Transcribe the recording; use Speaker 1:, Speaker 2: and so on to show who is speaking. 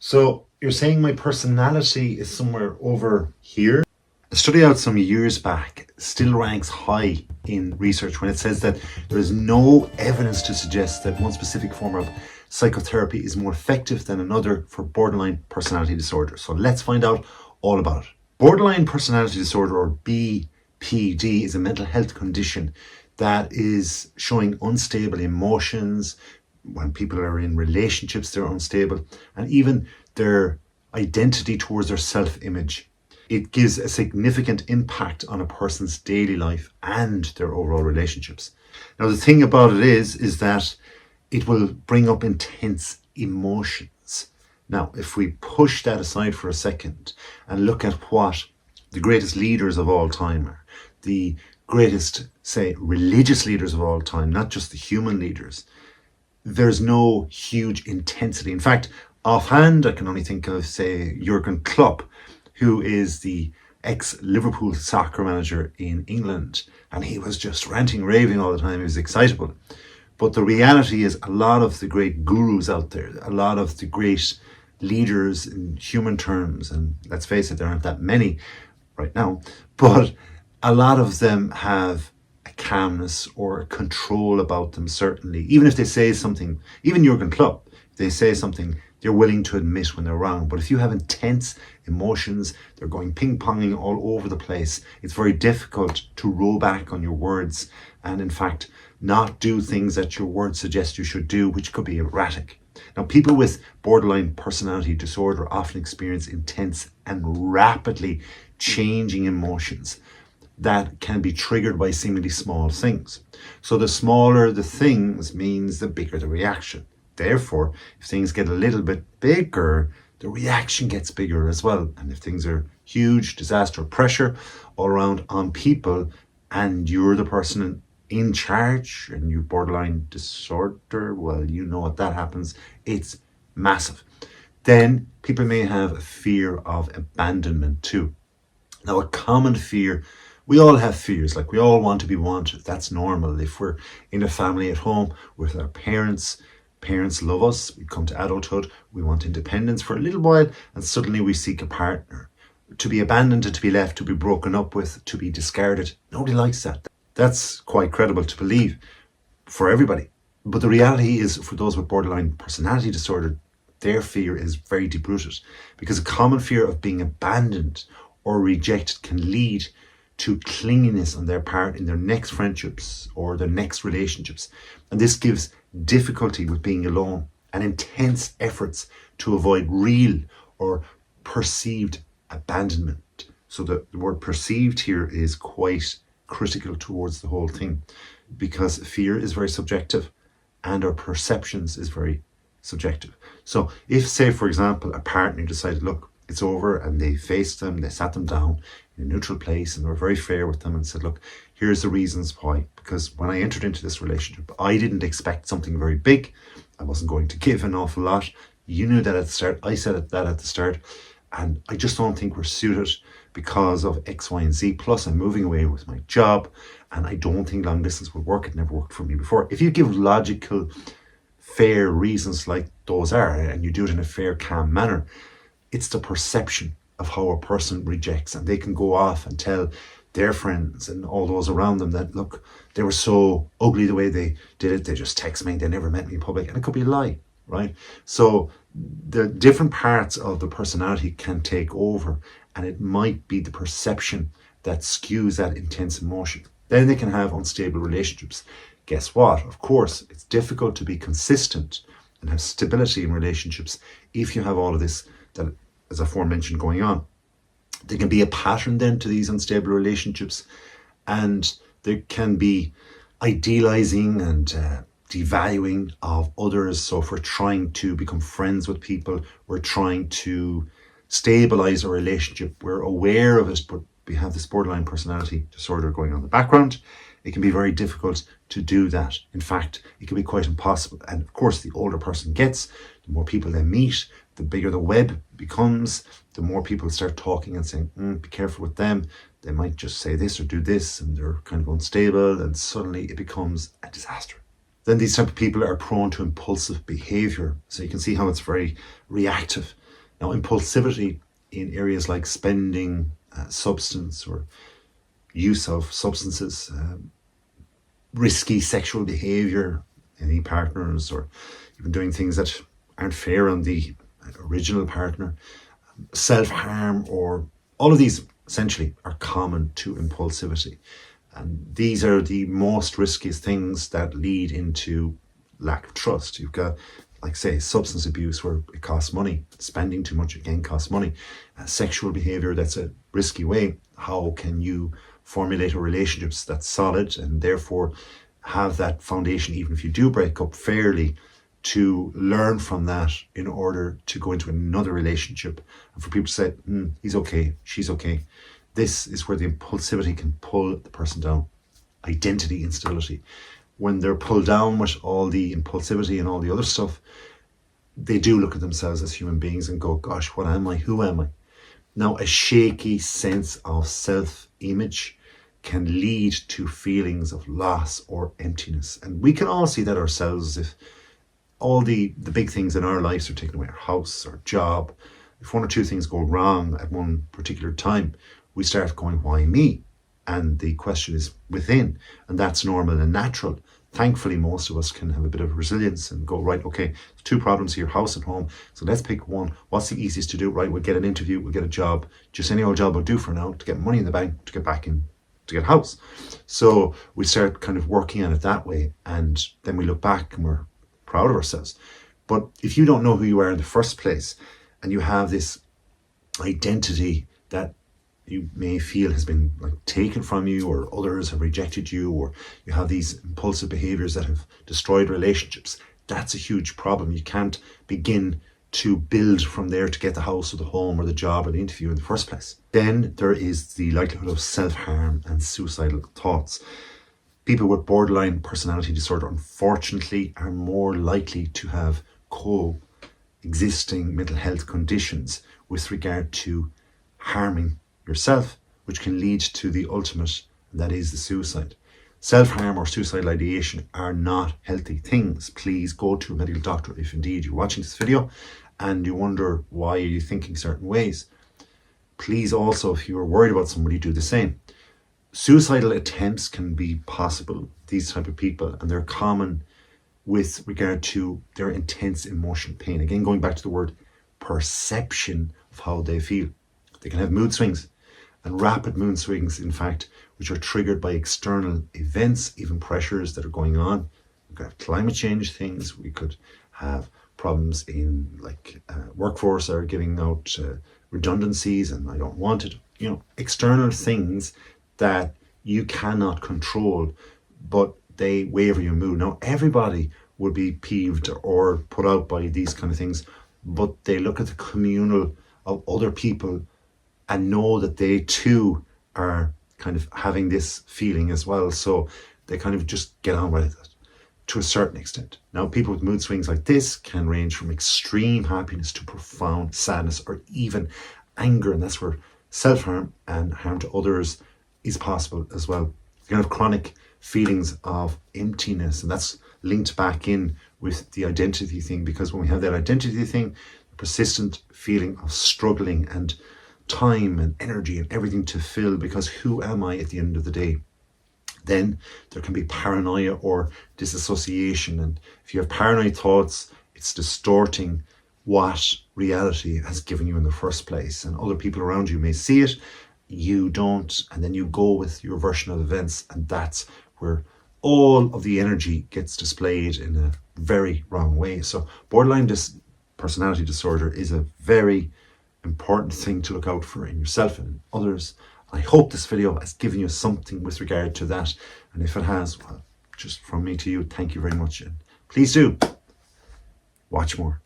Speaker 1: So you're saying my personality is somewhere over here? A study out some years back still ranks high in research when it says that there is no evidence to suggest that one specific form of psychotherapy is more effective than another for borderline personality disorder. So let's find out all about it. Borderline personality disorder, or BPD, is a mental health condition that is showing unstable emotions. When people are in relationships, they're unstable, and even their identity towards their self-image. It gives a significant impact on a person's daily life and their overall relationships. Now, the thing about it is that it will bring up intense emotions. Now, if we push that aside for a second and look at what the greatest leaders of all time are, the greatest, say, religious leaders of all time, not just the human leaders, there's no huge intensity. In fact, offhand, I can only think of, say, Jurgen Klopp, who is the ex-Liverpool soccer manager in England. And he was just ranting, raving all the time. He was excitable. But the reality is a lot of the great gurus out there, a lot of the great leaders in human terms, and let's face it, there aren't that many right now, but a lot of them have a calmness or a control about them, certainly. Even if they say something, even Jurgen Klopp, if they say something, they're willing to admit when they're wrong. But if you have intense emotions, they're going ping-ponging all over the place, it's very difficult to roll back on your words and, in fact, not do things that your words suggest you should do, which could be erratic. Now, people with borderline personality disorder often experience intense and rapidly changing emotions that can be triggered by seemingly small things. So the smaller the things means the bigger the reaction. Therefore, if things get a little bit bigger, the reaction gets bigger as well. And if things are huge, disaster, pressure all around on people, and you're the person in charge and you borderline disorder, well, you know what that happens. It's massive. Then people may have a fear of abandonment too. Now, a common fear, we all have fears, like we all want to be wanted. That's normal. If we're in a family at home with our parents love us, we come to adulthood, we want independence for a little while, and suddenly we seek a partner. To be abandoned, and to be left, to be broken up with, to be discarded, nobody likes that. That's quite credible to believe for everybody. But the reality is, for those with borderline personality disorder, their fear is very deep-rooted, because a common fear of being abandoned or rejected can lead to clinginess on their part in their next friendships or their next relationships. And this gives difficulty with being alone and intense efforts to avoid real or perceived abandonment. So the word perceived here is quite critical towards the whole thing, because fear is very subjective and our perceptions is very subjective. So if, say, for example, a partner decided, look, it's over, and they faced them, they sat them down in a neutral place and they were very fair with them and said, look, here's the reasons why. Because when I entered into this relationship, I didn't expect something very big. I wasn't going to give an awful lot. You knew that at the start. I said that at the start. And I just don't think we're suited because of X, Y, and Z. Plus, I'm moving away with my job and I don't think long distance will work. It never worked for me before. If you give logical, fair reasons like those are, and you do it in a fair, calm manner, it's the perception of how a person rejects, and they can go off and tell their friends and all those around them that, look, they were so ugly the way they did it, they just text me, they never met me in public, and it could be a lie, right? So the different parts of the personality can take over, and it might be the perception that skews that intense emotion. Then they can have unstable relationships. Guess what? Of course, it's difficult to be consistent and have stability in relationships if you have all of this that, as aforementioned, going on. There can be a pattern then to these unstable relationships, and there can be idealizing and devaluing of others. So if we're trying to become friends with people, we're trying to stabilize a relationship, we're aware of it, but we have this borderline personality disorder going on in the background, it can be very difficult to do that. In fact, it can be quite impossible. And of course, the older person gets, the more people they meet, the bigger the web becomes, the more people start talking and saying, be careful with them. They might just say this or do this, and they're kind of unstable, and suddenly it becomes a disaster. Then these type of people are prone to impulsive behavior. So you can see how it's very reactive. Now, impulsivity in areas like spending, substance or use of substances, risky sexual behavior, any partners, or even doing things that aren't fair on the original partner, self-harm, or all of these essentially are common to impulsivity. And these are the most riskiest things that lead into lack of trust. You've got, like say, substance abuse where it costs money. Spending too much again costs money. Sexual behavior, that's a risky way. How can you formulate a relationship that's solid and therefore have that foundation, even if you do break up, fairly, to learn from that in order to go into another relationship, and for people to say, he's okay, she's okay. This is where the impulsivity can pull the person down. Identity instability. When they're pulled down with all the impulsivity and all the other stuff, they do look at themselves as human beings and go, gosh, what am I? Who am I? Now, a shaky sense of self-image can lead to feelings of loss or emptiness. And we can all see that ourselves. If all the big things in our lives are taken away, our house, our job, if one or two things go wrong at one particular time, we start going, why me? And the question is within, and that's normal and natural. Thankfully, most of us can have a bit of resilience and go, right, okay, two problems here, house and home. So let's pick one. What's the easiest to do? Right, we'll get an interview, we'll get a job. Just any old job will do for now to get money in the bank, to get back in, to get a house. So we start kind of working on it that way. And then we look back and we're proud of ourselves. But if you don't know who you are in the first place, and you have this identity that you may feel has been like taken from you, or others have rejected you, or you have these impulsive behaviors that have destroyed relationships, that's a huge problem. You can't begin to build from there to get the house or the home or the job or the interview in the first place. Then there is the likelihood of self-harm and suicidal thoughts. People with borderline personality disorder, unfortunately, are more likely to have coexisting mental health conditions with regard to harming yourself, which can lead to the ultimate, and that is the suicide. Self-harm or suicidal ideation are not healthy things. Please go to a medical doctor if indeed you're watching this video and you wonder why are you thinking certain ways. Please also, if you are worried about somebody, do the same. Suicidal attempts can be possible, these type of people, and they're common with regard to their intense emotional pain. Again, going back to the word perception of how they feel. They can have mood swings, and rapid mood swings, in fact, which are triggered by external events, even pressures that are going on. We could have climate change things. We could have problems in workforce are giving out redundancies and I don't want it. External things that you cannot control, but they waver your mood. Now, everybody would be peeved or put out by these kind of things, but they look at the communal of other people and know that they too are kind of having this feeling as well. So they kind of just get on with it to a certain extent. Now, people with mood swings like this can range from extreme happiness to profound sadness or even anger. And that's where self-harm and harm to others is possible as well. You can have chronic feelings of emptiness, and that's linked back in with the identity thing, because when we have that identity thing, the persistent feeling of struggling and time and energy and everything to fill, because who am I at the end of the day? Then there can be paranoia or disassociation, and if you have paranoid thoughts, it's distorting what reality has given you in the first place, and other people around you may see it, you don't, and then you go with your version of events, and that's where all of the energy gets displayed in a very wrong way. So borderline personality disorder is a very important thing to look out for in yourself and in others. I hope this video has given you something with regard to that, and if it has, well, just from me to you, thank you very much, and please do watch more.